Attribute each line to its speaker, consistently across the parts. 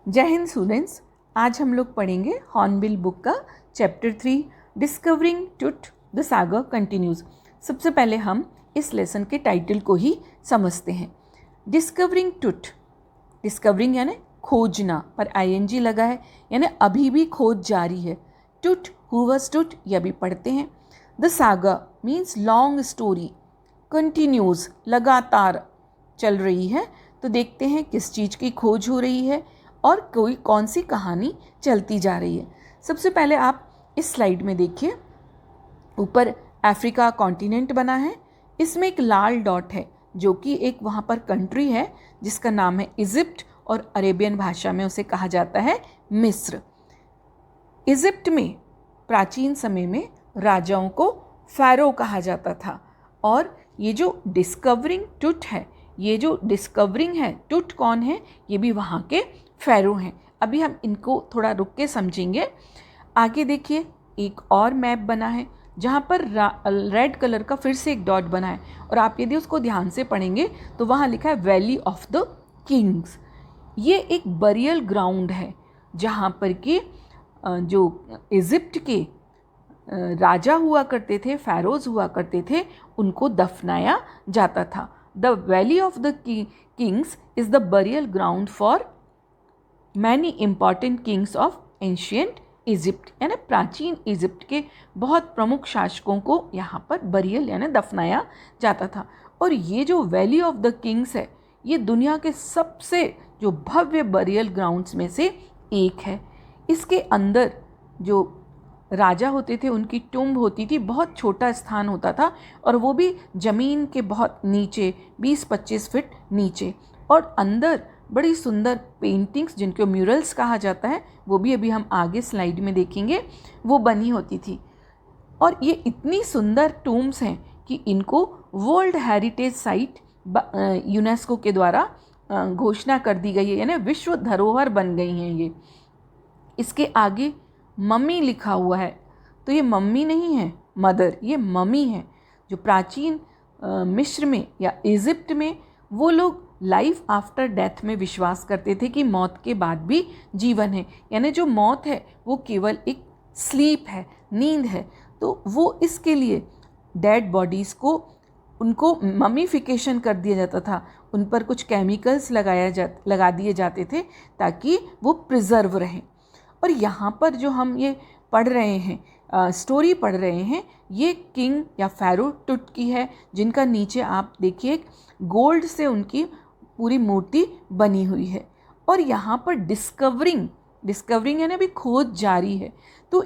Speaker 1: जय हिंद स्टूडेंट्स। आज हम लोग पढ़ेंगे हॉर्नबिल बुक का चैप्टर 3 डिस्कवरिंग टूट द सागा कंटिन्यूज। सबसे पहले हम इस लेसन के टाइटल को ही समझते हैं। डिस्कवरिंग टूट, डिस्कवरिंग यानी खोजना, पर आईएनजी लगा है यानी अभी भी खोज जारी है। टूट, हु वाज टूट, यह भी पढ़ते हैं। The saga means long story, continues लगातार चल रही है। तो देखते हैं किस चीज़ की खोज हो रही है और कौन सी कहानी चलती जा रही है। सबसे पहले आप इस स्लाइड में देखिए, ऊपर अफ्रीका कॉन्टिनेंट बना है। इसमें एक लाल डॉट है जो कि एक वहाँ पर कंट्री है जिसका नाम है इजिप्ट, और अरेबियन भाषा में उसे कहा जाता है मिस्र। इजिप्ट में प्राचीन समय में राजाओं को फ़ारो कहा जाता था। और ये जो डिस्कवरिंग टूट है, ये जो डिस्कवरिंग है, टूट कौन है, ये भी वहाँ के फ़ारो हैं। अभी हम इनको थोड़ा रुक के समझेंगे। आगे देखिए, एक और मैप बना है जहाँ पर रेड कलर का फिर से एक डॉट बना है, और आप यदि उसको ध्यान से पढ़ेंगे तो वहाँ लिखा है वैली ऑफ द किंग्स। ये एक बरियल ग्राउंड है जहाँ पर कि जो इजिप्ट के राजा हुआ करते थे, फ़ारोज़ हुआ करते थे, उनको दफनाया जाता था। The Valley of the Kings is the burial ground for many important Kings of ancient Egypt, यानी प्राचीन इजिप्ट के बहुत प्रमुख शासकों को यहाँ पर बरियल यानी दफनाया जाता था। और ये जो वैली ऑफ द किंग्स है, ये दुनिया के सबसे जो भव्य बरियल ग्राउंड्स में से एक है। इसके अंदर जो राजा होते थे उनकी टुम्ब होती थी, बहुत छोटा स्थान होता था, और वो भी ज़मीन के बहुत नीचे 20-25 फीट नीचे। और अंदर बड़ी सुंदर पेंटिंग्स, जिनको म्यूरल्स कहा जाता है, वो भी अभी हम आगे स्लाइड में देखेंगे, वो बनी होती थी। और ये इतनी सुंदर टूम्स हैं कि इनको वर्ल्ड हेरिटेज साइट यूनेस्को के द्वारा घोषणा कर दी गई है, यानी विश्व धरोहर बन गई हैं ये। इसके आगे मम्मी लिखा हुआ है, तो ये मम्मी नहीं है, मदर, ये मम्मी है। जो प्राचीन मिस्र में या इजिप्ट में वो लोग लाइफ आफ्टर डेथ में विश्वास करते थे कि मौत के बाद भी जीवन है, यानी जो मौत है वो केवल एक स्लीप है, नींद है। तो वो इसके लिए डेड बॉडीज़ को उनको ममीफिकेशन कर दिया जाता था, उन पर कुछ केमिकल्स लगा दिए जाते थे ताकि वो प्रिजर्व रहें। और यहाँ पर जो हम ये पढ़ रहे हैं, स्टोरी पढ़ रहे हैं, ये किंग या फ़ारो टूट की है, जिनका नीचे आप देखिए गोल्ड से उनकी पूरी मूर्ति बनी हुई है। और यहाँ पर डिस्कवरिंग यानी अभी खोज जारी है। तो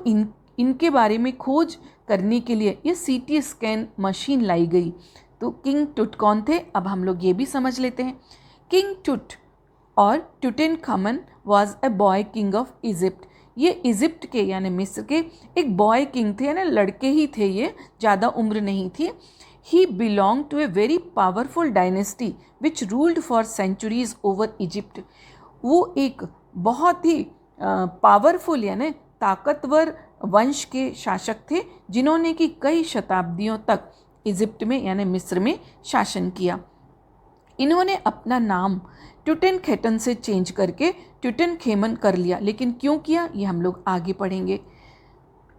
Speaker 1: इनके बारे में खोज करने के लिए ये सीटी स्कैन मशीन लाई गई। तो किंग टूट कौन थे, अब हम लोग ये भी समझ लेते हैं। किंग टूट और Tutankhamun was a boy king of Egypt. ये इजिप्ट के यानी मिस्र के एक बॉय किंग थे, यानी लड़के ही थे, ये ज़्यादा उम्र नहीं थी। He belong to a very powerful dynasty which ruled for centuries over Egypt. वो एक बहुत ही पावरफुल यानी ताकतवर वंश के शासक थे, जिन्होंने कि कई शताब्दियों तक इजिप्ट में यानी मिस्र में शासन किया। इन्होंने अपना नाम टुटेनखेटन से चेंज करके टुटेनखेमन कर लिया, लेकिन क्यों किया ये हम लोग आगे पढ़ेंगे।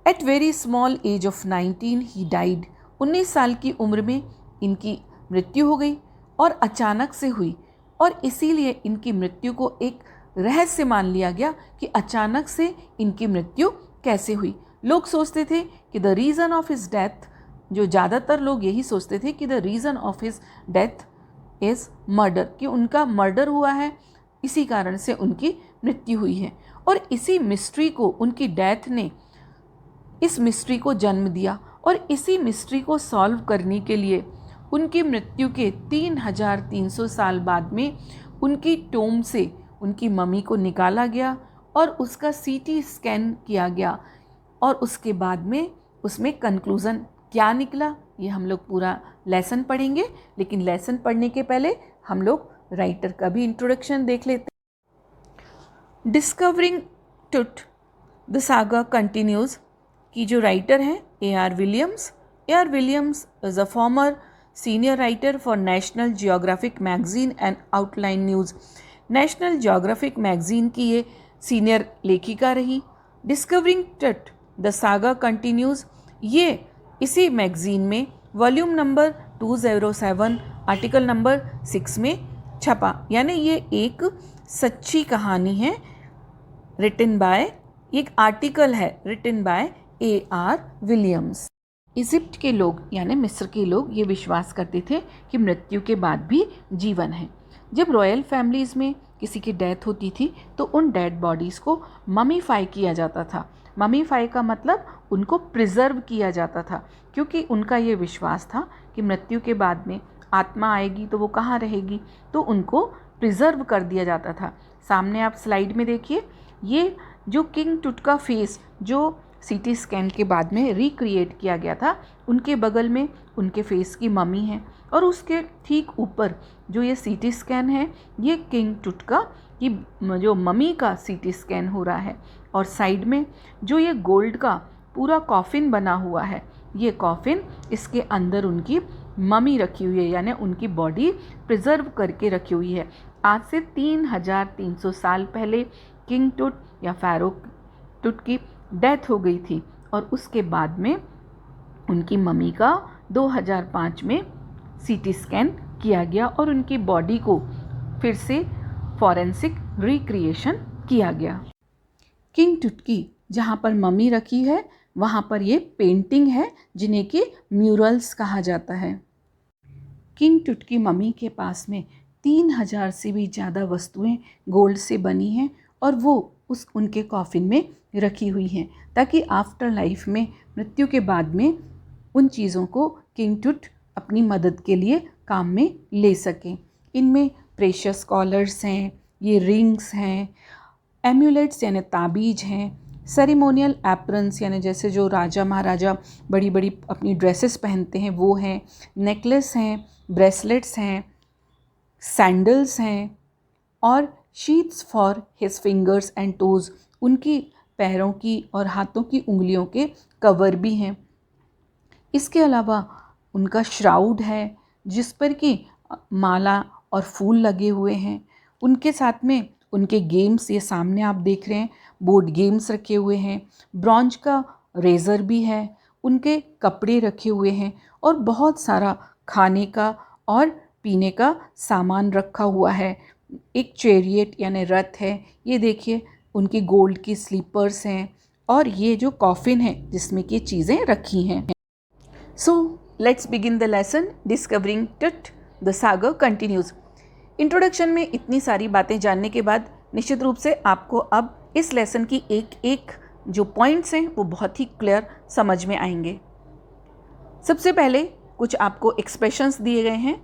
Speaker 1: At very small age of 19 he died. 19 साल की उम्र में इनकी मृत्यु हो गई, और अचानक से हुई, और इसीलिए इनकी मृत्यु को एक रहस्य मान लिया गया कि अचानक से इनकी मृत्यु कैसे हुई। लोग सोचते थे कि the reason of his death, जो ज़्यादातर लोग यही सोचते थे कि the reason of his death is murder, कि उनका मर्डर हुआ है, इसी कारण से उनकी मृत्यु हुई है। और इसी मिस्ट्री को, उनकी डेथ ने इस मिस्ट्री को जन्म दिया, और इसी मिस्ट्री को सॉल्व करने के लिए उनकी मृत्यु के 3300 साल बाद में उनकी टोम से उनकी मम्मी को निकाला गया और उसका सीटी स्कैन किया गया, और उसके बाद में उसमें कंक्लूज़न क्या निकला ये हम लोग पूरा लेसन पढ़ेंगे। लेकिन लेसन पढ़ने के पहले हम लोग राइटर का भी इंट्रोडक्शन देख लेते हैं। डिस्कवरिंग टूट द सागा कंटिन्यूज की जो राइटर हैं A.R. Williams. A.R. Williams is a former senior writer for national geographic magazine and outline news. National geographic magazine की ये सीनियर लेखिका रही। डिस्कवरिंग टट द सागा कंटिन्यूज़, ये इसी मैगजीन में वॉल्यूम नंबर 207 आर्टिकल नंबर 6 में छपा। यानी ये एक सच्ची कहानी है रिटन बाय, एक आर्टिकल है written by A.R. Williams. Egypt के लोग यानी मिस्र के लोग ये विश्वास करते थे कि मृत्यु के बाद भी जीवन है। जब रॉयल फैमिलीज़ में किसी की डेथ होती थी तो उन डेड बॉडीज़ को ममीफाई किया जाता था। ममीफाई का मतलब उनको प्रिजर्व किया जाता था, क्योंकि उनका ये विश्वास था कि मृत्यु के बाद में आत्मा आएगी तो वो कहाँ रहेगी, तो उनको प्रिजर्व कर दिया जाता था। सामने आप स्लाइड में देखिए, ये जो किंग टुट का फेस जो सीटी स्कैन के बाद में रिक्रिएट किया गया था, उनके बगल में उनके फेस की ममी है और उसके ठीक ऊपर जो ये सीटी स्कैन है ये किंग टुट का की जो ममी का सीटी स्कैन हो रहा है। और साइड में जो ये गोल्ड का पूरा कॉफिन बना हुआ है, ये कॉफिन, इसके अंदर उनकी ममी रखी हुई है, यानी उनकी बॉडी प्रिजर्व करके रखी हुई है। आज से 3300 साल पहले किंग टुट या फ़ारो टुट की डेथ हो गई थी और उसके बाद में उनकी मम्मी का 2005 में सीटी स्कैन किया गया और उनकी बॉडी को फिर से फॉरेंसिक रिक्रिएशन किया गया। किंग टुट की जहाँ पर मम्मी रखी है वहाँ पर ये पेंटिंग है जिन्हें कि म्यूरल्स कहा जाता है। किंग टुट की मम्मी के पास में 3000 से भी ज़्यादा वस्तुएं गोल्ड से बनी हैं और वो उनके कॉफिन में रखी हुई हैं, ताकि आफ्टर लाइफ में, मृत्यु के बाद में, उन चीज़ों को किंग टुट अपनी मदद के लिए काम में ले सकें। इनमें प्रेशियस कॉलर्स हैं, ये रिंग्स हैं, एम्यूलेट्स यानी ताबीज हैं, सेरेमोनियल एप्रन्स यानी जैसे जो राजा महाराजा बड़ी बड़ी अपनी ड्रेसेस पहनते हैं वो हैं, नेकलेस हैं, ब्रेसलेट्स हैं, सैंडल्स हैं और sheets for his fingers and toes, उनकी पैरों की और हाथों की उंगलियों के कवर भी हैं। इसके अलावा उनका श्राउड है जिस पर कि माला और फूल लगे हुए हैं। उनके साथ में उनके गेम्स, ये सामने आप देख रहे हैं, बोर्ड गेम्स रखे हुए हैं, ब्रॉन्ज का रेज़र भी है, उनके कपड़े रखे हुए हैं और बहुत सारा खाने का और पीने का सामान रखा हुआ है। एक चैरियट यानी रथ है, ये देखिए, उनकी गोल्ड की स्लीपर्स हैं और ये जो कॉफिन है जिसमें कि चीज़ें रखी हैं। So let's begin the lesson discovering टट द सागा कंटिन्यूज़। इंट्रोडक्शन में इतनी सारी बातें जानने के बाद निश्चित रूप से आपको अब इस लेसन की एक एक जो पॉइंट्स हैं वो बहुत ही क्लियर समझ में आएंगे। सबसे पहले कुछ आपको एक्सप्रेशंस दिए गए हैं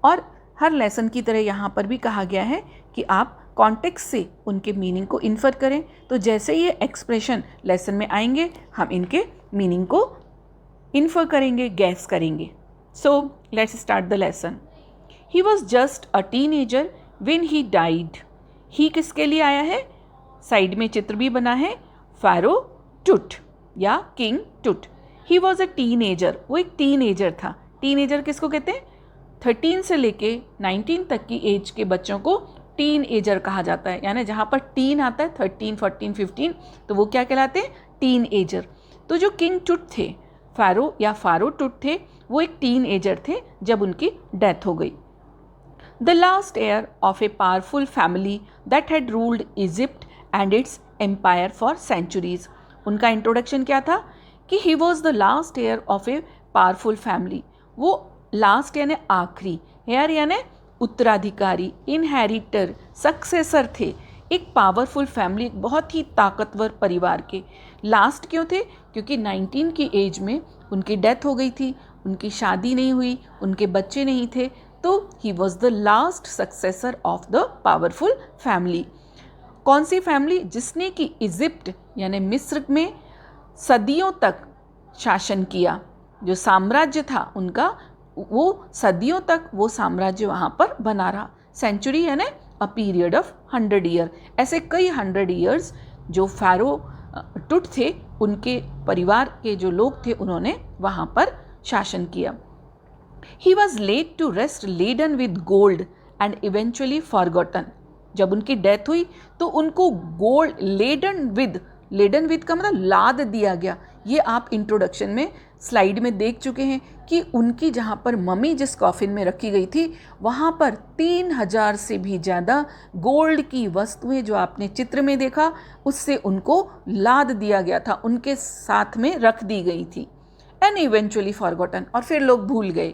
Speaker 1: और हर लेसन की तरह यहाँ पर भी कहा गया है कि आप कॉन्टेक्स्ट से उनके मीनिंग को इन्फर करें। तो जैसे ये एक्सप्रेशन लेसन में आएंगे हम इनके मीनिंग को इन्फर करेंगे, गैस करेंगे। So let's start the lesson. He was just a teenager when he died. ही किसके लिए आया है? साइड में चित्र भी बना है, फ़ारो टुट या किंग टुट। ही वॉज अ टीनेजर, वो एक टीनेजर था। टीनेजर किसको कहते हैं? 13 से लेके 19 तक की एज के बच्चों को टीन एजर कहा जाता है। यानी जहाँ पर टीन आता है 13, 14, 15, तो वो क्या कहलाते हैं? Teenager. तो जो किंग टुट थे, फ़ारो या फ़ारो टुट थे, वो एक टीन एजर थे जब उनकी डेथ हो गई। The last heir of a powerful family that had ruled Egypt and its empire for centuries. उनका इंट्रोडक्शन क्या था कि he was the last heir of a powerful family. वो लास्ट यानी आखिरी, हेयर यानी उत्तराधिकारी, इनहेरिटर, सक्सेसर थे एक पावरफुल फैमिली, एक बहुत ही ताकतवर परिवार के। लास्ट क्यों थे? क्योंकि 19 की एज में उनकी डेथ हो गई थी, उनकी शादी नहीं हुई, उनके बच्चे नहीं थे, तो ही was the last successor of the powerful family. कौन सी फैमिली? जिसने कि इजिप्ट यानी मिस्र में सदियों तक शासन किया। जो साम्राज्य था उनका, वो सदियों तक वो साम्राज्य वहाँ पर बना रहा। सेंचुरी यानी अ पीरियड ऑफ 100 ईयर। ऐसे कई 100 ईयर्स जो फ़ारो टुट थे, उनके परिवार के जो लोग थे, उन्होंने वहाँ पर शासन किया। He was laid to rest laden with gold and eventually forgotten. जब उनकी डेथ हुई तो उनको गोल्ड लेडन विद का मतलब लाद दिया गया। ये आप इंट्रोडक्शन में स्लाइड में देख चुके हैं कि उनकी जहाँ पर मम्मी जिस कॉफिन में रखी गई थी वहाँ पर 3000 से भी ज़्यादा गोल्ड की वस्तुएं जो आपने चित्र में देखा उससे उनको लाद दिया गया था, उनके साथ में रख दी गई थी। एंड इवेंचुअली फॉरगॉटन, और फिर लोग भूल गए।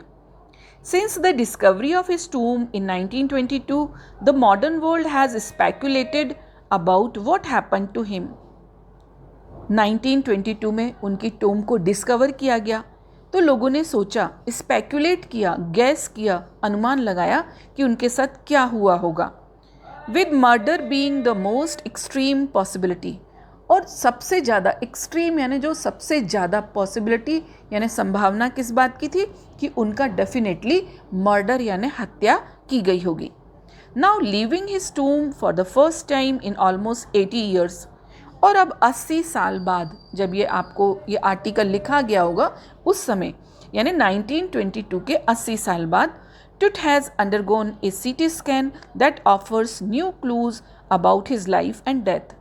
Speaker 1: Since the discovery of his tomb in 1922, the modern world has speculated about what happened to him. 1922 में उनकी टोम को डिस्कवर किया गया तो लोगों ने सोचा, स्पेक्युलेट किया, गैस किया, अनुमान लगाया कि उनके साथ क्या हुआ होगा। With murder being the most extreme possibility, और सबसे ज़्यादा एक्सट्रीम यानी जो सबसे ज़्यादा पॉसिबिलिटी यानी संभावना किस बात की थी कि उनका डेफिनेटली मर्डर यानी हत्या की गई होगी। Now living his tomb for the first time in almost 80 years, और अब 80 साल बाद जब ये आपको ये आर्टिकल लिखा गया होगा उस समय यानी 1922 के 80 साल बाद, टुट has undergone A CT scan that offers new clues about his life and death.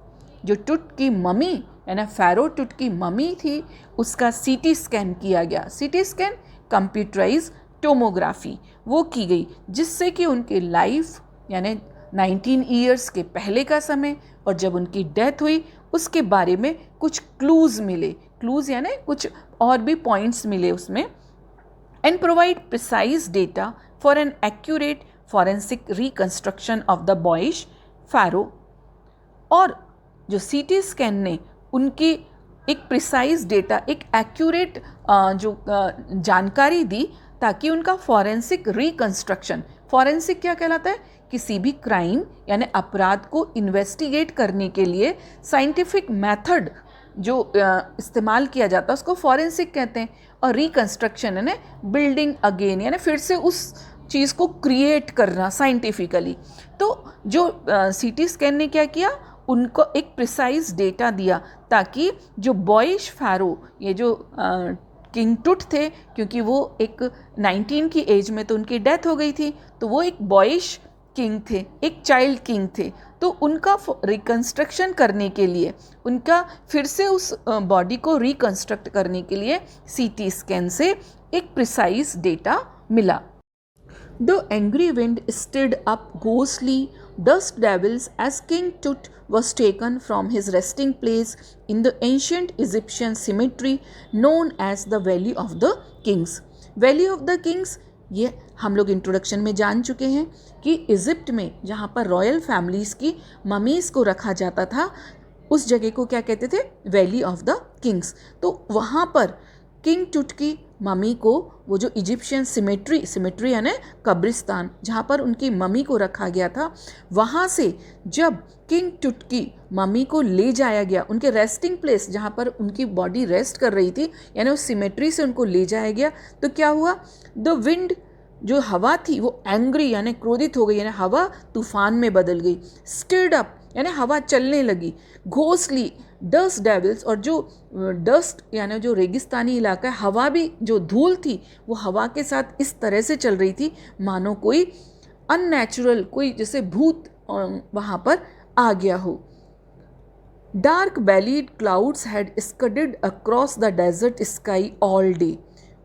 Speaker 1: जो टुट की मम्मी यानी फ़ैरो टुट की मम्मी थी उसका CT स्कैन किया गया। CT स्कैन कंप्यूटराइज टोमोग्राफी वो की गई, जिससे कि उनकी लाइफ यानी 19 ईयर्स के पहले का समय और जब उनकी डेथ हुई उसके बारे में कुछ क्लूज़ मिले। क्लूज़ यानी कुछ और भी पॉइंट्स मिले उसमें। And provide precise data for an accurate forensic reconstruction of the boyish pharaoh. और जो CT स्कैन ने उनकी एक प्रिसाइज डेटा, एक एक्यूरेट जो जानकारी दी ताकि उनका फॉरेंसिक रिकंस्ट्रक्शन, फॉरेंसिक क्या कहलाता है, किसी भी क्राइम यानी अपराध को इन्वेस्टिगेट करने के लिए साइंटिफिक मेथड जो इस्तेमाल किया जाता है उसको फॉरेंसिक कहते हैं। और रिकंस्ट्रक्शन यानी बिल्डिंग अगेन यानी फिर से उस चीज़ को क्रिएट करना साइंटिफिकली। तो जो CT स्कैन ने क्या किया, उनको एक प्रिसाइज डेटा दिया ताकि जो बॉयिश फ़ैरो, ये जो किंग टुट थे, क्योंकि वो एक 19 की एज में तो उनकी डेथ हो गई थी, तो वो एक बॉयिश किंग थे, एक चाइल्ड किंग थे। तो उनका रिकंस्ट्रक्शन करने के लिए, उनका फिर से उस बॉडी को रिकंस्ट्रक्ट करने के लिए CT स्कैन से एक प्रिसाइज डेटा मिला। The angry wind stirred up ghostly dust devils as King Tut was taken from his resting place in the ancient Egyptian cemetery known as the Valley of the Kings. Valley of the Kings ये हम लोग introduction में जान चुके हैं कि Egypt में जहाँ पर रॉयल फैमिलीज़ की ममीज़ को रखा जाता था उस जगह को क्या कहते थे, वैली ऑफ द किंग्स। तो वहाँ पर किंग टुट की मम्मी को वो जो इजिप्शियन सिमेट्री यानी कब्रिस्तान जहाँ पर उनकी मम्मी को रखा गया था, वहाँ से जब किंग टुट की मम्मी को ले जाया गया उनके रेस्टिंग प्लेस जहाँ पर उनकी बॉडी रेस्ट कर रही थी यानी उस सिमेट्री से उनको ले जाया गया, तो क्या हुआ, द विंड जो हवा थी वो एंग्री यानी क्रोधित हो गई, यानी हवा तूफान में बदल गई। स्टिर्ड अप यानी हवा चलने लगी। घोस्टली डस्ट डेविल्स, और जो डस्ट यानी जो रेगिस्तानी इलाका है, हवा भी जो धूल थी वो हवा के साथ इस तरह से चल रही थी मानो कोई अननेचुरल, कोई जैसे भूत वहाँ पर आ गया हो। Dark bellied clouds had scudded across the desert sky all day,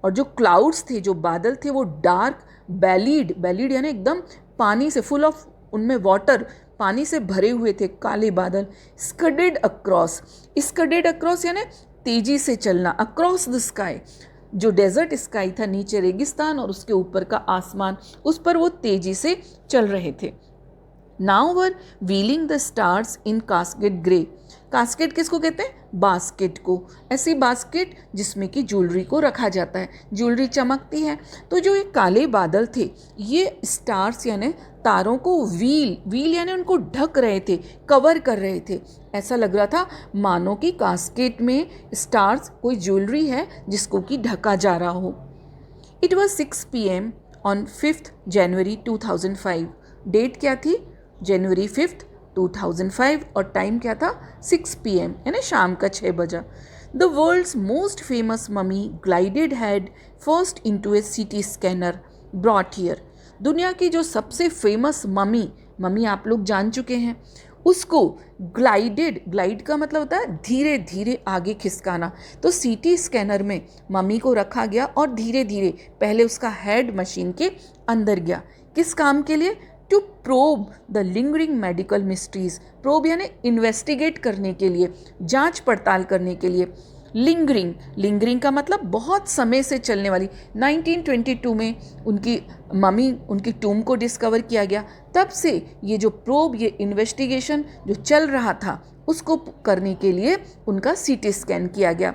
Speaker 1: और जो क्लाउड्स थे, जो बादल थे, वो डार्क बेलीड यानी एकदम पानी से फुल ऑफ, उनमें वाटर, पानी से भरे हुए थे काले बादल। स्कडेड अक्रॉस यानी तेजी से चलना, अक्रॉस द स्काई, जो डेजर्ट स्काई था, नीचे रेगिस्तान और उसके ऊपर का आसमान, उस पर वो तेजी से चल रहे थे। Now were wheeling the stars in casket grey. Casket किसको कहते हैं, बास्केट को, ऐसी बास्केट जिसमें कि ज्वेलरी को रखा जाता है, ज्वेलरी चमकती है। तो जो ये काले बादल थे ये स्टार्स यानी तारों को व्हील यानी उनको ढक रहे थे, कवर कर रहे थे। ऐसा लग रहा था मानो कि कास्केट में स्टार्स कोई ज्वेलरी है जिसको कि ढका जा रहा हो। It was 6 PM on 5 January 2005। Date क्या थी, जनवरी 5, 2005, और टाइम क्या था, 6 PM यानी शाम का 6 बजा। The world's most famous mummy glided head first into a CT scanner brought here. दुनिया की जो सबसे फेमस ममी मम्मी आप लोग जान चुके हैं, उसको ग्लाइड का मतलब होता है धीरे धीरे आगे खिसकाना। तो सीटी स्कैनर में मम्मी को रखा गया और धीरे धीरे पहले उसका हेड मशीन के अंदर गया। किस काम के लिए? To probe the lingering medical mysteries. Probe यानी इन्वेस्टिगेट करने के लिए, जांच पड़ताल करने के लिए। लिंगरिंग का मतलब बहुत समय से चलने वाली। 1922 में उनकी मम्मी, उनकी टूम को डिस्कवर किया गया। तब से ये जो प्रोब, ये इन्वेस्टिगेशन जो चल रहा था, उसको करने के लिए उनका सीटी स्कैन किया गया।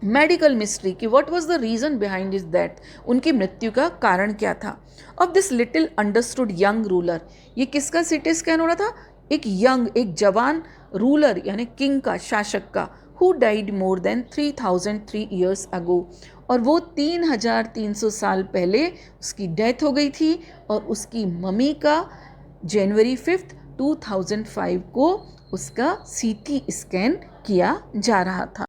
Speaker 1: मेडिकल मिस्ट्री की what was the reason behind is that, उनकी मृत्यु का कारण क्या था। Of this little understood young ruler, ये किसका सीटी स्कैन हो रहा था? एक यंग, एक जवान रूलर यानी किंग का, शासक का, who died more than 3003 years ago, और वो 3300 साल पहले उसकी डेथ हो गई थी। और उसकी मम्मी का जनवरी 5, 2005 को उसका सीटी स्कैन किया जा रहा था।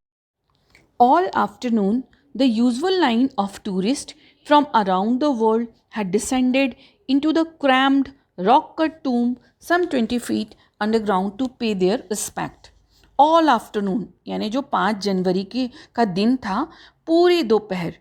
Speaker 1: All afternoon, the usual line of tourists from around the world had descended into the crammed rock-cut tomb some 20 feet underground to pay their respect. All afternoon यानी जो 5 जनवरी का दिन था, पूरी दोपहर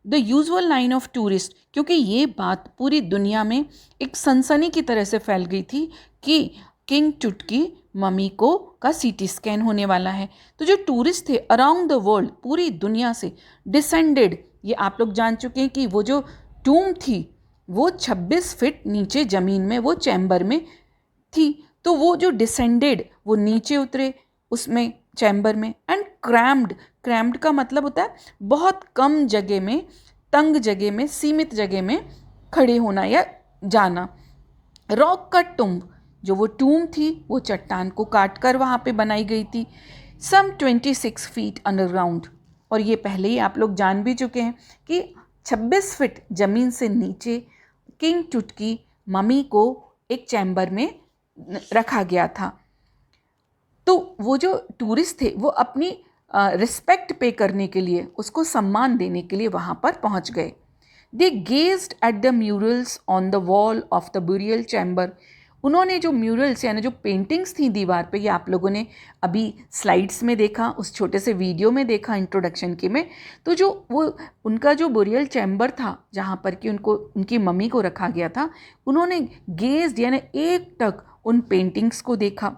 Speaker 1: the usual line of tourist, क्योंकि ये बात पूरी दुनिया में एक सनसनी की तरह से फैल गई थी कि किंग टुट की मम्मी को का सीटी स्कैन होने वाला है। तो जो टूरिस्ट थे अराउंड द वर्ल्ड, पूरी दुनिया से, डिसेंडेड, ये आप लोग जान चुके हैं कि वो जो टूम थी वो 26 फीट नीचे ज़मीन में, वो चैम्बर में थी। तो वो जो डिसेंडेड, वो नीचे उतरे उसमें चैम्बर में। एंड क्रैम्ड का मतलब होता है बहुत कम जगह में, तंग जगह में, सीमित जगह में खड़े होना या जाना। रॉक कट टूम्ब, जो वो टूम थी वो चट्टान को काट कर वहाँ पे बनाई गई थी, सम 26 फीट अंडरग्राउंड। और ये पहले ही आप लोग जान भी चुके हैं कि 26 फीट ज़मीन से नीचे किंग टुट की मम्मी को एक चैम्बर में रखा गया था। तो वो जो टूरिस्ट थे वो अपनी रिस्पेक्ट पे करने के लिए, उसको सम्मान देने के लिए वहाँ पर पहुँच गए। They gazed at the murals on the wall of the burial chamber. उन्होंने जो म्यूरल्स यानी जो पेंटिंग्स थी दीवार पे, ये आप लोगों ने अभी स्लाइड्स में देखा, उस छोटे से वीडियो में देखा इंट्रोडक्शन के में। तो जो वो उनका जो बुरियल चैम्बर था जहाँ पर कि उनको, उनकी मम्मी को रखा गया था, उन्होंने गेज्ड यानी एक टक उन पेंटिंग्स को देखा।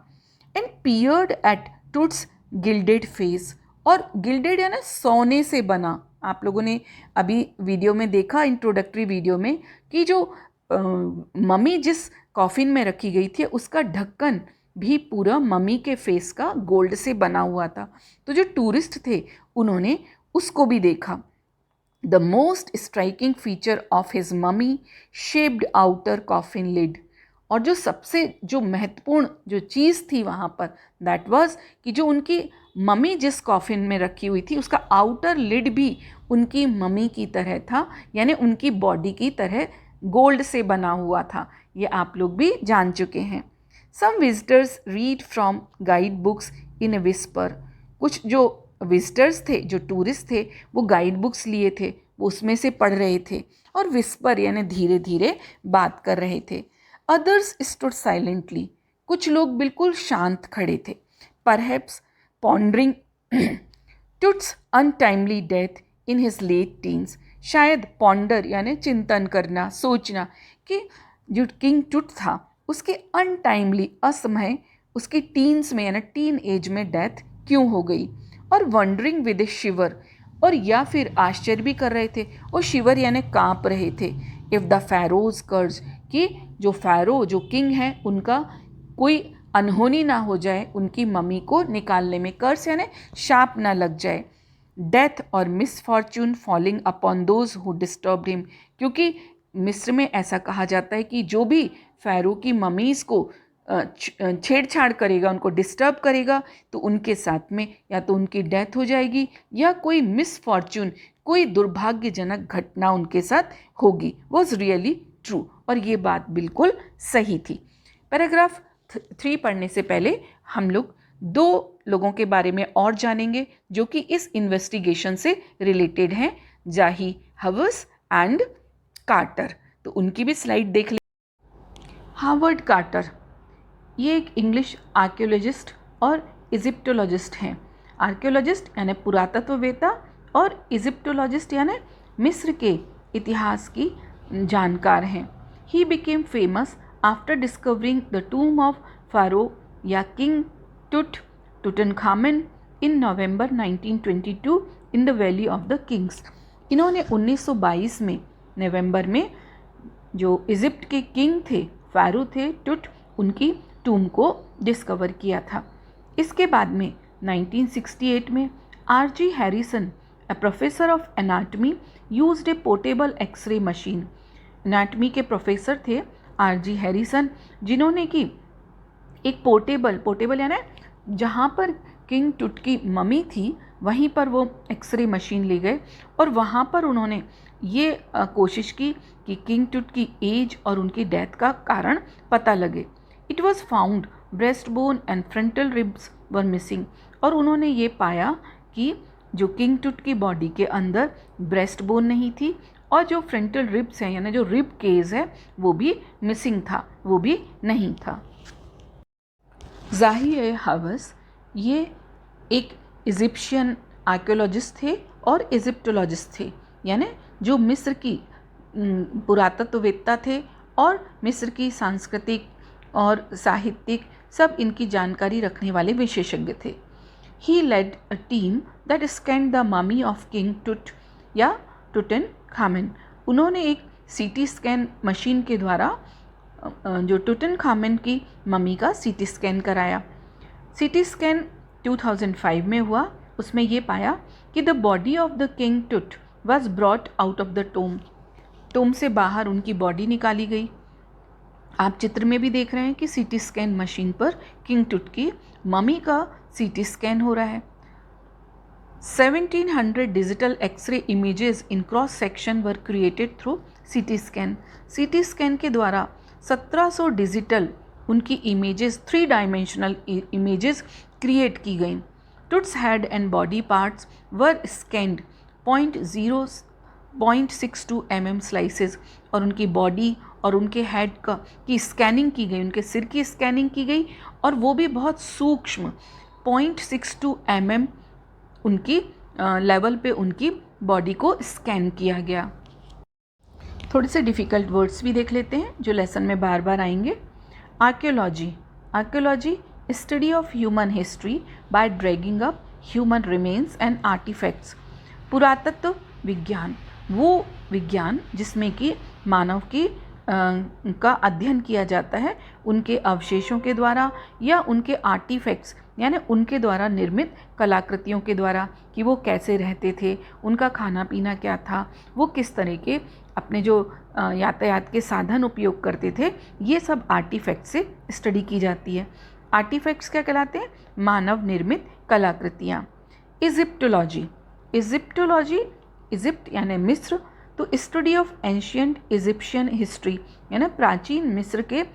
Speaker 1: And peered at Tut's gilded face, और गिल्डेड यानी सोने से बना। आप लोगों ने अभी वीडियो में देखा, इंट्रोडक्टरी वीडियो में, कि जो मम्मी जिस कॉफिन में रखी गई थी उसका ढक्कन भी पूरा मम्मी के फेस का गोल्ड से बना हुआ था। तो जो टूरिस्ट थे उन्होंने उसको भी देखा। The most striking feature of his mummy shaped outer coffin lid, और जो सबसे जो महत्वपूर्ण जो चीज़ थी वहाँ पर, दैट वाज कि जो उनकी मम्मी जिस कॉफिन में रखी हुई थी उसका आउटर लिड भी उनकी मम्मी की तरह था, यानी उनकी बॉडी की तरह गोल्ड से बना हुआ था। ये आप लोग भी जान चुके हैं। Some visitors read from guide books in a whisper, कुछ जो विजिटर्स थे, जो टूरिस्ट थे, वो गाइड बुक्स लिए थे, वो उसमें से पढ़ रहे थे और विस्पर यानी धीरे धीरे बात कर रहे थे। अदर्स स्टूड साइलेंटली, कुछ लोग बिल्कुल शांत खड़े थे। Perhaps pondering Tut's untimely death in his late teens, शायद पॉन्डर यानी चिंतन करना, सोचना कि जो किंग टुट था उसके अनटाइमली, असमय, उसकी टीन्स में यानी टीन एज में डेथ क्यों हो गई। और वंडरिंग विद ए शिवर, और या फिर आश्चर्य भी कर रहे थे, और शिवर यानी कांप रहे थे। इफ़ द फैरोज कर्ज, कि जो फैरो, जो किंग है, उनका कोई अनहोनी ना हो जाए, उनकी मम्मी को निकालने में, कर्ज यानी शाप ना लग जाए। डेथ और misfortune falling upon those who disturbed him, क्योंकि मिस्र में ऐसा कहा जाता है कि जो भी फ़ैरो की मम्मीज़ को छेड़छाड़ करेगा, उनको डिस्टर्ब करेगा, तो उनके साथ में या तो उनकी डेथ हो जाएगी या कोई मिसफॉर्चून, कोई दुर्भाग्यजनक घटना उनके साथ होगी। वॉज रियली ट्रू, और ये बात बिल्कुल सही थी। पैराग्राफ 3 पढ़ने से पहले हम लोग 2 लोगों के बारे में और जानेंगे जो कि इस इन्वेस्टिगेशन से रिलेटेड हैं, जाही हवस एंड कार्टर। तो उनकी भी स्लाइड देख लें। हावर्ड कार्टर ये एक इंग्लिश आर्कियोलॉजिस्ट और इजिप्टोलॉजिस्ट हैं। आर्कियोलॉजिस्ट यानी पुरातत्ववेत्ता और इजिप्टोलॉजिस्ट यानी मिस्र के इतिहास की जानकार हैं। He became famous after discovering the tomb of pharaoh या king Tutankhamun in November 1922 in the Valley of the Kings. इन्होंने 1922 में नवंबर में जो इजिप्ट के किंग थे, फारो थे टुट, उनकी टूम को डिस्कवर किया था। इसके बाद में 1968 में RG. Harrison, a professor of anatomy, used a portable x-ray machine. Anatomy के प्रोफेसर थे आर.जी. हैरिसन, जिन्होंने की एक पोर्टेबल यानी जहाँ पर किंग टुट की मम्मी थी वहीं पर वो एक्सरे मशीन ले गए और वहाँ पर उन्होंने ये कोशिश की कि किंग टुट की एज और उनकी डेथ का कारण पता लगे। It was found breast bone and frontal ribs were missing, और उन्होंने ये पाया कि जो किंग टुट की बॉडी के अंदर ब्रेस्ट बोन नहीं थी और जो फ्रंटल रिब्स हैं यानी जो रिब केज है वो भी मिसिंग था, वो भी नहीं था। ज़ाही-ए-हवस ये एक इजिप्शियन आर्कियोलॉजिस्ट थे और इजिप्टोलॉजिस्ट थे, यानी जो मिस्र की पुरातत्ववेत्ता थे और मिस्र की सांस्कृतिक और साहित्यिक सब इनकी जानकारी रखने वाले विशेषज्ञ थे। He led a team that scanned the mummy of king Tut या टुटनखामेन। उन्होंने एक सीटी स्कैन मशीन के द्वारा जो टुटनखामेन की मम्मी का सीटी स्कैन कराया। सीटी स्कैन 2005 में हुआ। उसमें ये पाया कि the body of the king Tut was brought out of the tomb से बाहर उनकी बॉडी निकाली गई। आप चित्र में भी देख रहे हैं कि सीटी स्कैन मशीन पर किंग टुट की मम्मी का सीटी स्कैन हो रहा है। 1700 digital x-ray images in cross section were created through CT scan. CT scan के द्वारा 1700 डिजिटल उनकी इमेजेस, 3 डायमेंशनल इमेजेस क्रिएट की गई। Tut's head and body parts were scanned 0.62 mm slices, और उनकी बॉडी और उनके हेड की स्कैनिंग की गई, उनके सिर की स्कैनिंग की गई और वो भी बहुत सूक्ष्म 0.62 mm उनकी लेवल पे उनकी बॉडी को स्कैन किया गया। थोड़े से डिफ़िकल्ट वर्ड्स भी देख लेते हैं जो लेसन में बार बार आएंगे। Archaeology study of human history by dragging up human remains and artefacts. पुरातत्व विज्ञान वो विज्ञान जिसमें कि मानव की का अध्ययन किया जाता है उनके अवशेषों के द्वारा या उनके आर्टिफैक्ट्स यानी उनके द्वारा निर्मित कलाकृतियों के द्वारा, कि वो कैसे रहते थे, उनका खाना पीना क्या था, वो किस तरह के अपने जो यातायात के साधन उपयोग करते थे, ये सब आर्टिफैक्ट से स्टडी की जाती है। आर्टिफैक्ट्स क्या कहलाते हैं? मानव निर्मित कलाकृतियाँ। इजिप्टोलॉजी इजिप्ट यानी मिस्र, तो study of ancient Egyptian history यानी प्राचीन मिस्र के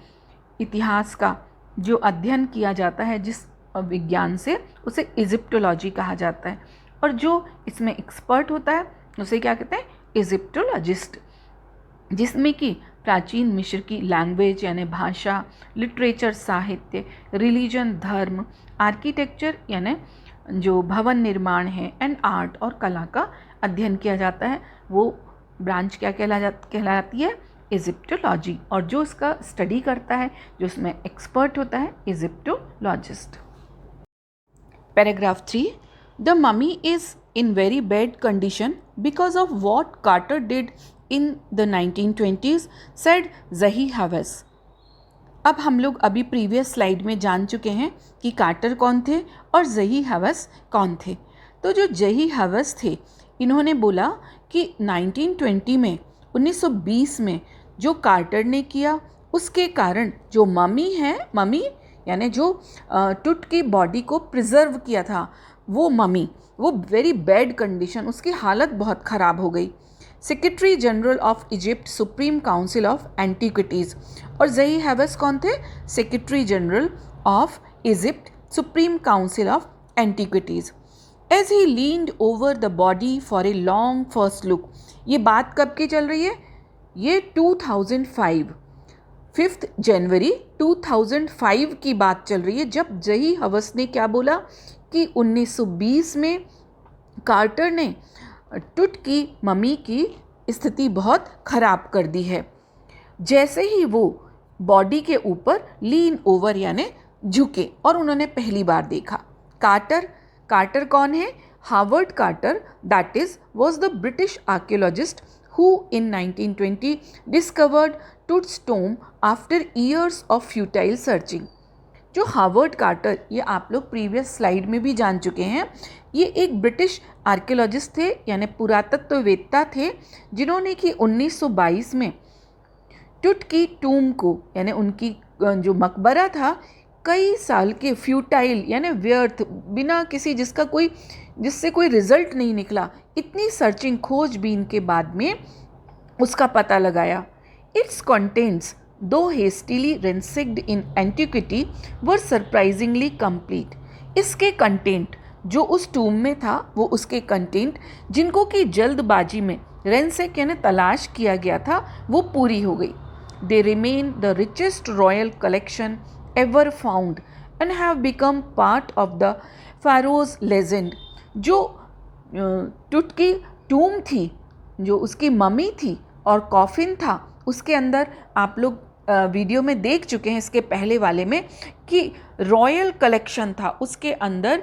Speaker 1: इतिहास का जो अध्ययन किया जाता है जिस विज्ञान से, उसे इजिप्टोलॉजी कहा जाता है। और जो इसमें एक्सपर्ट होता है उसे क्या कहते हैं? इजिप्टोलॉजिस्ट, जिसमें कि प्राचीन मिस्र की लैंग्वेज यानी भाषा, लिटरेचर साहित्य, रिलीजन धर्म, आर्किटेक्चर यानी जो भवन निर्माण है, एंड आर्ट और कला का अध्ययन किया जाता है। वो ब्रांच क्या कहलाती है? इजिप्टोलॉजी। और जो इसका स्टडी करता है, जो इसमें एक्सपर्ट होता है, Egyptologist. Paragraph 3, the mummy is in very bad condition because of what Carter did in the 1920s, said Zahi-Hawass. अब हम लोग अभी प्रीवियस स्लाइड में जान चुके हैं कि कार्टर कौन थे और ज़ही-हवस कौन थे। तो जो ज़ही-हवस थे, इन्होंने बोला कि 1920 में जो कार्टर ने किया उसके कारण जो ममी यानी जो टुट की बॉडी को प्रिजर्व किया था, वो वेरी बैड कंडीशन, उसकी हालत बहुत ख़राब हो गई। Secretary general of Egypt supreme council of antiquities, और ज़ही-हवस कौन थे? Secretary general of Egypt supreme council of antiquities. As he leaned over the body for a long first look, ये बात कब की चल रही है? ये 2005 5 जनवरी 2005 की बात चल रही है, जब जही हवस ने क्या बोला कि 1920 में कार्टर ने टुट की मम्मी की स्थिति बहुत खराब कर दी है। जैसे ही वो बॉडी के ऊपर लीन ओवर यानी झुके और उन्होंने पहली बार देखा। कार्टर कौन है? Howard Carter, that is was the British archaeologist who in 1920 discovered Tut's tomb after years of futile searching। जो हार्वर्ड कार्टर, ये आप लोग प्रीवियस स्लाइड में भी जान चुके हैं, ये एक ब्रिटिश आर्कियोलॉजिस्ट थे यानी पुरातत्ववेत्ता थे, जिन्होंने कि 1922 में टुट की टूम को यानी उनकी जो मकबरा था, कई साल के फ्यूटाइल यानी व्यर्थ, बिना किसी जिससे कोई रिजल्ट नहीं निकला, इतनी सर्चिंग खोजबीन के बाद में उसका पता लगाया। इट्स कंटेंट्स दो हेस्टिली रेंसिक्ड इन एंटिक्विटी वर सरप्राइजिंगली कंप्लीट। इसके कंटेंट जो उस टूम में था, वो उसके कंटेंट जिनको कि जल्दबाजी में रेंसेक यानी तलाश किया गया था, वो पूरी हो गई। They remain the richest royal collection ever found and have become part of the pharaoh's legend। जो टुट की टूम थी, जो उसकी मम्मी थी और कॉफिन था, उसके अंदर आप लोग वीडियो में देख चुके हैं इसके पहले वाले में कि रॉयल कलेक्शन था। उसके अंदर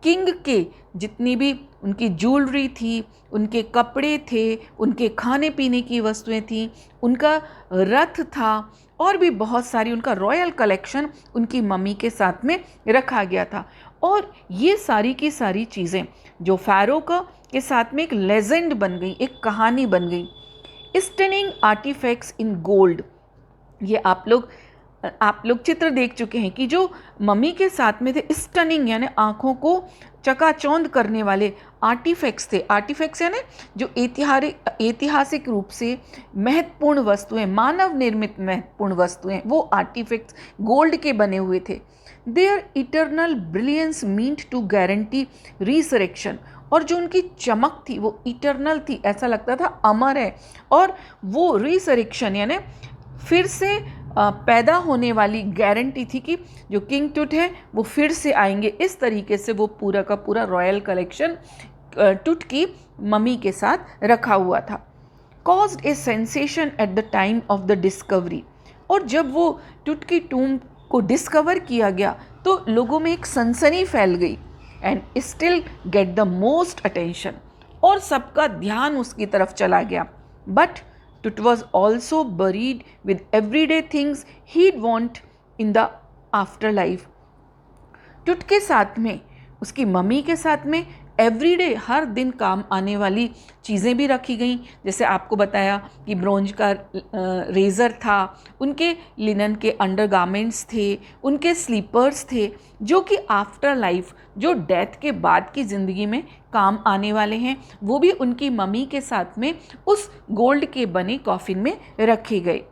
Speaker 1: किंग के जितनी भी उनकी ज्वेलरी थी, उनके कपड़े थे, उनके खाने पीने की वस्तुएं थी, उनका रथ था और भी बहुत सारी, उनका रॉयल कलेक्शन उनकी मम्मी के साथ में रखा गया था। और ये सारी की सारी चीज़ें जो फ़ारो के साथ में एक लेजेंड बन गई, एक कहानी बन गई। स्टनिंग आर्टिफैक्ट्स इन गोल्ड, ये आप लोग चित्र देख चुके हैं कि जो मम्मी के साथ में थे, स्टनिंग यानी आँखों को चकाचौंध करने वाले आर्टिफैक्ट्स थे। आर्टिफैक्ट्स यानी जो ऐतिहासिक रूप से महत्वपूर्ण वस्तुएं, मानव निर्मित महत्वपूर्ण वस्तुएं, वो आर्टिफैक्ट्स गोल्ड के बने हुए थे। Their eternal brilliance meant to guarantee resurrection, और जो उनकी चमक थी वो इटर्नल थी, ऐसा लगता था अमर है, और वो रिसरेक्शन यानी फिर से पैदा होने वाली गारंटी थी कि जो किंग टुट है वो फिर से आएंगे। इस तरीके से वो पूरा का पूरा रॉयल कलेक्शन टुट की मम्मी के साथ रखा हुआ था। Caused A sensation at the time of the discovery, और जब वो टुट की टूम को डिस्कवर किया गया तो लोगों में एक सनसनी फैल गई। And still get the most attention, और सबका ध्यान उसकी तरफ चला गया। But Tut was also buried with everyday things he'd want in the afterlife। टुट के साथ में, उसकी मम्मी के साथ में एवरीडे, हर दिन काम आने वाली चीज़ें भी रखी गई। जैसे आपको बताया कि ब्रोंज का रेज़र था, उनके लिनन के अंडरगारमेंट्स थे, उनके स्लीपर्स थे, जो कि आफ्टर लाइफ, जो डेथ के बाद की ज़िंदगी में काम आने वाले हैं, वो भी उनकी मम्मी के साथ में उस गोल्ड के बने कॉफिन में रखे गए।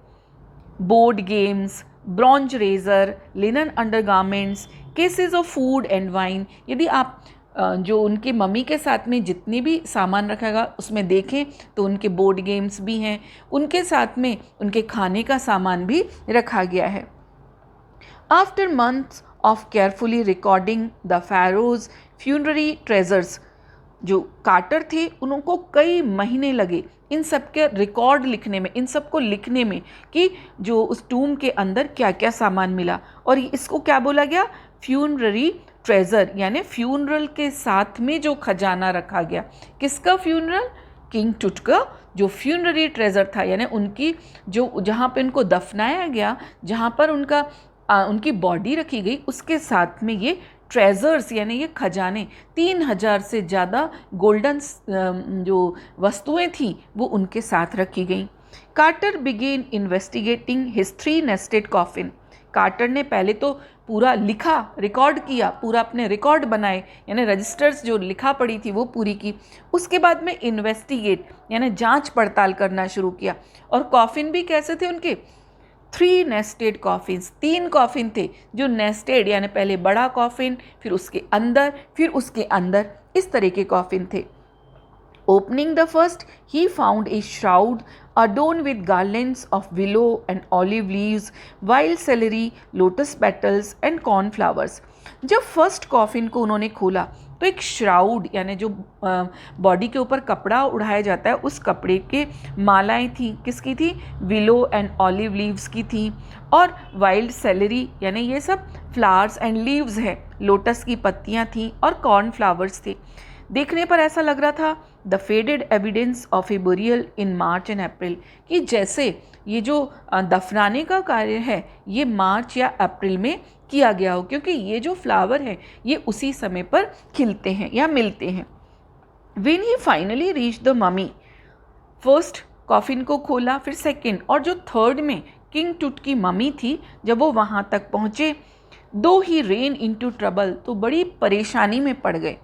Speaker 1: Board games, bronze razor, linen undergarments, cases of food and wine. यदि आप जो उनकी मम्मी के साथ में जितनी भी सामान रखेगा उसमें देखें तो उनके बोर्ड गेम्स भी हैं, उनके साथ में उनके खाने का सामान भी रखा गया है। After months of carefully recording the pharaoh's funerary treasures, जो कार्टर थे उनको कई महीने लगे इन सब के रिकॉर्ड लिखने में, इन सब को लिखने में कि जो उस टूम के अंदर क्या क्या सामान मिला। और इसको क्या बोला गया? फ्यूनररी ट्रेजर, यानी फ्यूनरल के साथ में जो खजाना रखा गया। किसका फ्यूनरल? किंग टुट का जो फ्यूनररी ट्रेजर था, यानी उनकी जो जहाँ पे उनको दफनाया गया, जहाँ पर उनकी बॉडी रखी गई, उसके साथ में ये ट्रेजर्स यानी ये खजाने, 3000 से ज़्यादा गोल्डन जो वस्तुएं थी वो उनके साथ रखी गई। Carter began investigating his 3 nested coffin. Carter ने पहले तो पूरा लिखा, रिकॉर्ड किया, पूरा अपने रिकॉर्ड बनाए, यानी रजिस्टर्स जो लिखा पड़ी थी वो पूरी की। उसके बाद में इन्वेस्टिगेट यानी जांच पड़ताल करना शुरू किया। और कॉफिन भी कैसे थे उनके? 3 नेस्टेड कॉफिन्स, 3 कॉफिन थे जो नेस्टेड यानी पहले बड़ा कॉफिन, फिर उसके अंदर, फिर उसके अंदर, इस तरह के कॉफिन थे। Opening the first, he found a shroud adorned with garlands of willow and olive leaves, wild celery, lotus petals and cornflowers. जब फर्स्ट कॉफिन को उन्होंने खोला तो एक श्राउड यानी जो बॉडी के ऊपर कपड़ा उड़ाया जाता है उस कपड़े के मालाएं थी। किसकी थी? विलो एंड ऑलिव लीव्स की थी। और वाइल्ड सेलरी यानी ये सब फ्लावर्स एंड लीव्स है, लोटस की पत्तियां थी और कॉर्न फ्लावर्स थे। देखने पर ऐसा लग रहा था the faded evidence of A burial in March and April, कि जैसे ये जो दफनाने का कार्य है ये मार्च या अप्रैल में किया गया हो, क्योंकि ये जो फ्लावर है ये उसी समय पर खिलते हैं या मिलते हैं। When he finally reach the mummy, first coffin को खोला, फिर सेकंड और जो थर्ड में किंग टूट की ममी थी, जब वो वहाँ तक पहुँचे, दो ही रेन इनटू ट्रबल, तो बड़ी परेशानी में पड़ गए।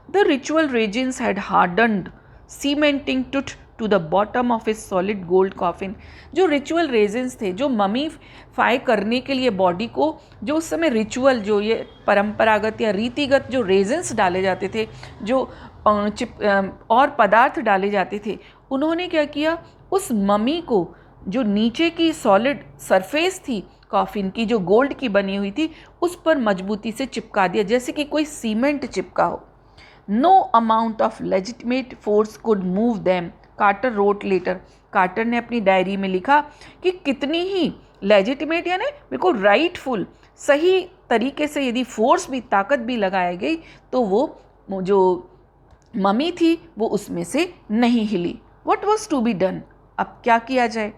Speaker 1: The ritual reagents had hardened, cementing Tut to the bottom of his solid gold coffin. जो रिचुअल रेजेंस थे, जो ममीफाई करने के लिए बॉडी को, जो उस समय रिचुअल, जो ये परंपरागत या रीतिगत जो रेजेंस डाले जाते थे, जो और पदार्थ डाले जाते थे, उन्होंने क्या किया, उस ममी को जो नीचे की सॉलिड सरफेस थी कॉफिन की, जो गोल्ड की बनी हुई थी, उस पर मजबूती से चिपका दिया, जैसे कि कोई सीमेंट चिपका हो। No amount of legitimate force could move them, Carter wrote later. Carter ने अपनी डायरी में लिखा कि कितनी ही लेजिटिमेट यानी बिल्कुल राइटफुल, सही तरीके से यदि फोर्स भी, ताकत भी लगाई गई तो वो जो ममी थी वो उसमें से नहीं हिली। What was to be done? अब क्या किया जाए?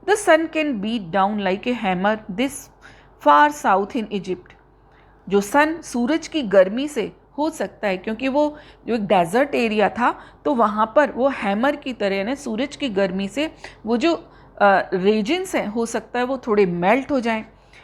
Speaker 1: The sun can beat down like a hammer this far south in Egypt. जो सन, सूरज की गर्मी से हो सकता है, क्योंकि वो जो एक डेजर्ट एरिया था तो वहाँ पर वो हैमर की तरह यानी सूरज की गर्मी से वो जो रेजिन्स हैं हो सकता है वो थोड़े मेल्ट हो जाएं।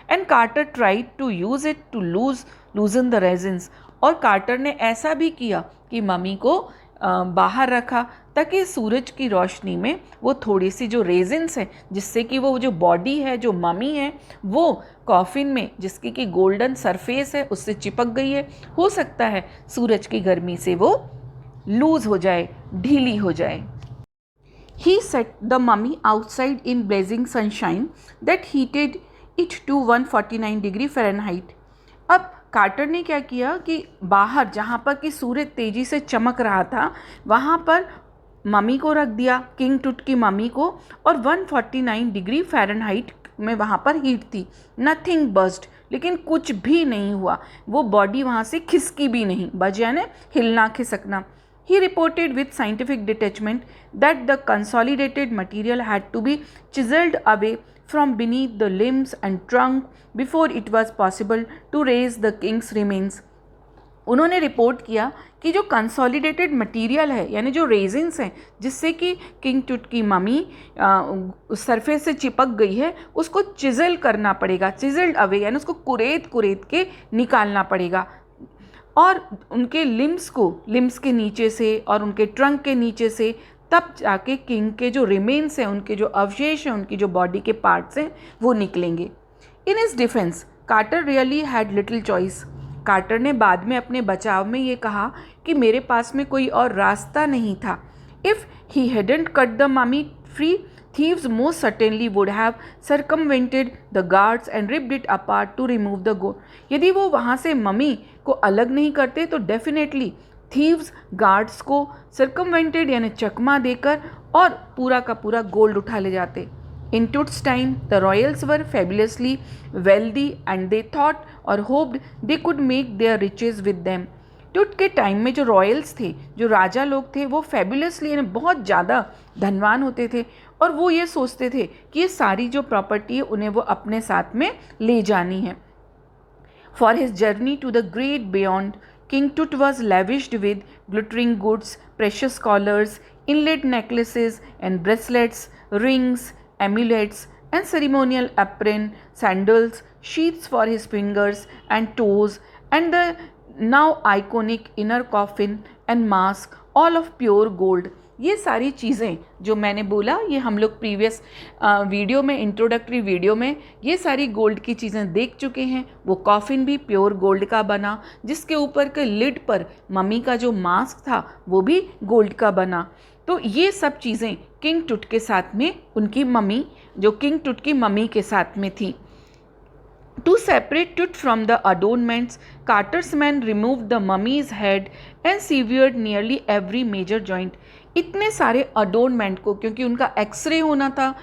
Speaker 1: And Carter tried to use it to loosen the resins, और कार्टर ने ऐसा भी किया कि मम्मी को बाहर रखा ताकि सूरज की रोशनी में वो थोड़ी सी जो रेजिन्स हैं, जिससे कि वो जो बॉडी है, जो मम्मी है, वो कॉफिन में जिसकी कि गोल्डन सरफेस है उससे चिपक गई है, हो सकता है सूरज की गर्मी से वो लूज हो जाए, ढीली हो जाए। He set the mummy outside in blazing sunshine that heated it to 149 degree Fahrenheit. अब कार्टर ने क्या किया कि बाहर जहाँ पर कि सूरज तेज़ी से चमक रहा था वहाँ पर मम्मी को रख दिया, किंग टूट की मम्मी को, और 149 डिग्री फ़ारेनहाइट में वहाँ पर हीट थी। नथिंग बस्ट, लेकिन कुछ भी नहीं हुआ, वो बॉडी वहाँ से खिसकी भी नहीं, बज यानी हिलना खिसकना। He reported with scientific detachment that the consolidated material had to be chiseled away from beneath the limbs and trunk before it was possible to raise the king's remains. उन्होंने रिपोर्ट किया कि जो कंसोलिडेटेड मटेरियल है यानी जो resins हैं जिससे कि किंग टूट की मम्मी सरफेस से चिपक गई है, उसको चिजल करना पड़ेगा, चिजल्ड अवे यानी उसको कुरेद के निकालना पड़ेगा, और उनके लिम्स के नीचे से और उनके ट्रंक के नीचे से, तब जाके किंग के जो रिमेन्स हैं, उनके जो अवशेष हैं, उनकी जो बॉडी के पार्ट्स हैं वो निकलेंगे। In his defense Carter really had little choice. Carter ने बाद में अपने बचाव में ये कहा कि मेरे पास में कोई और रास्ता नहीं था। If he hadn't cut the mummy free, thieves most certainly would have circumvented the guards and ripped it apart to remove the gold. यदि वो वहाँ से मम्मी को अलग नहीं करते तो डेफिनेटली थीव्स गार्ड्स को सर्कमवेंटेड यानी चकमा देकर और पूरा का पूरा गोल्ड उठा ले जाते। In Tut's time, the royals were fabulously wealthy and they thought or hoped they could make their riches with them. टूट के टाइम में जो रॉयल्स थे, जो राजा लोग थे, वो फैबुलसली यानी बहुत ज़्यादा धनवान होते थे और वो ये सोचते थे कि ये सारी जो प्रॉपर्टी है उन्हें वो अपने साथ में ले जानी है। For his journey to the great beyond, king Tut was lavished with glittering goods, precious collars, inlaid necklaces and bracelets, rings, amulets and ceremonial apron, sandals, sheaths for his fingers and toes, and the now iconic inner coffin and mask, all of pure gold. ये सारी चीज़ें जो मैंने बोला ये हम लोग previous video में, इंट्रोडक्टरी वीडियो में ये सारी गोल्ड की चीज़ें देख चुके हैं। वो कॉफिन भी प्योर गोल्ड का बना, जिसके ऊपर के लिड पर मम्मी का जो मास्क था वो भी गोल्ड का बना। तो ये सब चीज़ें किंग टुट के साथ में उनकी मम्मी, जो किंग टुट की मम्मी के साथ में थी। To separate Tut from the adornments, Carter's men removed the mummy's head and severed nearly every major joint. इतने सारे अडोर्नमेंट को, क्योंकि उनका एक्सरे होना था,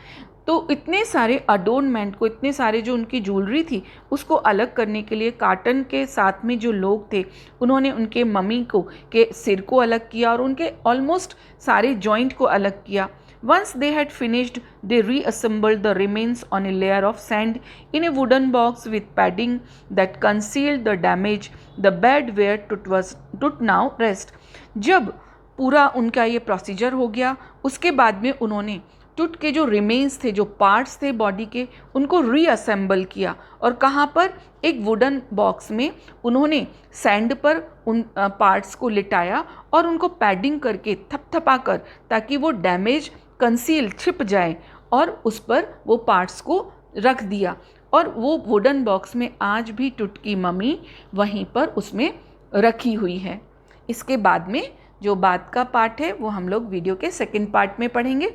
Speaker 1: तो इतने सारे अडोर्नमेंट को, इतने सारे जो उनकी ज्वेलरी थी उसको अलग करने के लिए कार्टन के साथ में जो लोग थे उन्होंने उनके मम्मी को के सिर को अलग किया और उनके ऑलमोस्ट सारे जॉइंट को अलग किया। Once they had finished, they reassembled the remains on a layer of sand in a wooden box with padding that concealed the damage. The bed where Tut now rest. जब पूरा उनका ये procedure हो गया, उसके बाद में उन्होंने टुट के जो रिमेन्स थे, जो पार्ट्स थे बॉडी के, उनको रीअसेंबल किया और कहाँ पर, एक वुडन बॉक्स में उन्होंने सैंड पर उन पार्ट्स को लिटाया और उनको पैडिंग करके थपथपा कर, ताकि वो डैमेज कंसील, छिप जाए, और उस पर वो पार्ट्स को रख दिया। और वो वुडन बॉक्स में आज भी टुट की मम्मी वहीं पर उसमें रखी हुई है। इसके बाद में जो बाद का पार्ट है वो हम लोग वीडियो के सेकंड पार्ट में पढ़ेंगे।